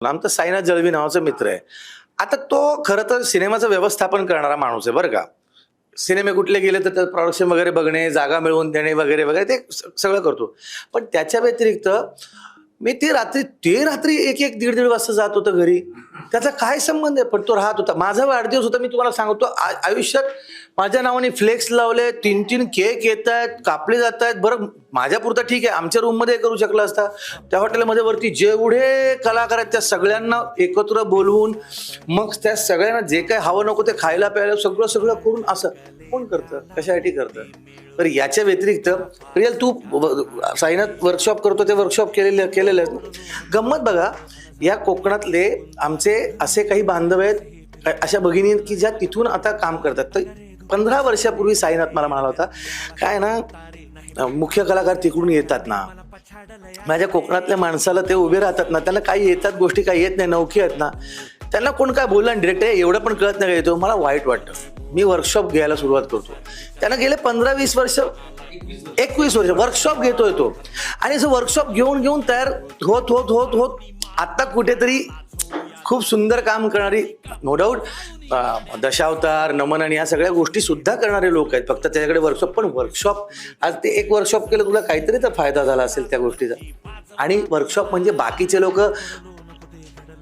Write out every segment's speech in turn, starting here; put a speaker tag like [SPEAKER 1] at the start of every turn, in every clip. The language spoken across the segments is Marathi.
[SPEAKER 1] ना, आमचा साईनाथ जळवी नावाचा मित्र आहे. आता तो खरं तर सिनेमाचं व्यवस्थापन करणारा माणूस आहे बरं का. सिनेमे कुठले गेले तर प्रोडक्शन वगैरे बघणे, जागा मिळवून देणे वगैरे वगैरे ते सगळं करतो. पण त्याच्या व्यतिरिक्त मी ते रात्री एक एक दीड वाजता जात होतं घरी. त्याचा काय संबंध आहे, पण तो राहत होता. माझा वाढदिवस होता, मी तुम्हाला सांगतो आयुष्यात माझ्या नावाने फ्लेक्स लावले, 3 केक येत आहेत, कापले जात आहेत. बरं माझ्यापुरता ठीक आहे, आमच्या रूममध्ये करू शकला असता. त्या हॉटेलमध्ये वरती जेवढे कलाकार आहेत त्या सगळ्यांना एकत्र बोलवून मग त्या सगळ्यांना जे काय हवं नको ते खायला प्यायला सगळं करून असं कोण करतं, कशासाठी करतं. तर याच्या व्यतिरिक्त रिअल तू साईनाथ वर्कशॉप करतो, ते वर्कशॉप केलेले गंमत बघा. या कोकणातले आमचे असे काही बांधव आहेत, अशा भगिनी आहेत की ज्या तिथून आता काम करतात. तर 15 वर्षापूर्वी साईनाथ मला म्हणाला होता, काय ना मुख्य कलाकार तिकडून येतात ना, माझ्या कोकणातल्या माणसाला ते उभे राहतात ना, त्यांना काही येतात गोष्टी, काही येत नाही, नौकी आहेत ना, त्यांना कोण काय बोलला डिरेक्ट आहे एवढं पण कळत नाही येतो. मला वाईट वाटतं. मी वर्कशॉप घ्यायला सुरुवात करतो. त्यांना गेले 15-20 वर्ष 21 वर्ष वर्कशॉप घेतोय तो. आणि असं वर्कशॉप घेऊन तयार होत आत्ता कुठेतरी खूप सुंदर काम करणारी, नो डाऊट दशावतार, नमन आणि या सगळ्या गोष्टी सुद्धा करणारे लोक आहेत. फक्त त्याच्याकडे वर्कशॉप, पण वर्कशॉप आज ते एक वर्कशॉप केलं, तुला काहीतरी तर फायदा झाला असेल त्या गोष्टीचा. आणि वर्कशॉप म्हणजे बाकीचे लोक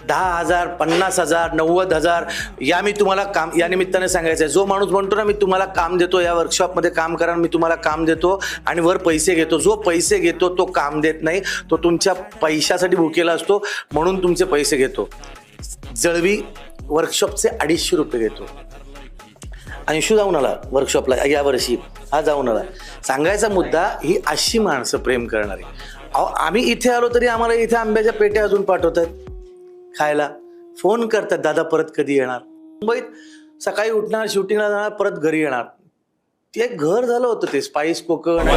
[SPEAKER 1] 10,000, 50,000, 90,000 या मी तुम्हाला काम या निमित्ताने सांगायचं आहे. जो माणूस म्हणतो ना मी तुम्हाला काम देतो, या वर्कशॉपमध्ये काम करा, मी तुम्हाला काम देतो आणि वर पैसे घेतो, जो पैसे घेतो तो काम देत नाही. तो तुमच्या पैशासाठी भुकेला असतो, म्हणून तुमचे पैसे घेतो. जळवी वर्कशॉपचे 250 रुपये घेतो. अंशू जाऊन आला वर्कशॉपला यावर्षी, हा जाऊन आला. सांगायचा मुद्दा, ही अशी माणसं प्रेम करणारी. आम्ही इथे आलो तरी आम्हाला इथे आंब्याच्या पेट्या अजून पाठवतात खायला, फोन करतात, दादा परत कधी येणार. मुंबईत सकाळी उठणार, शूटिंगला जाणार, परत घरी येणार. ते घर झालं होतं ते स्पाइस कोकण.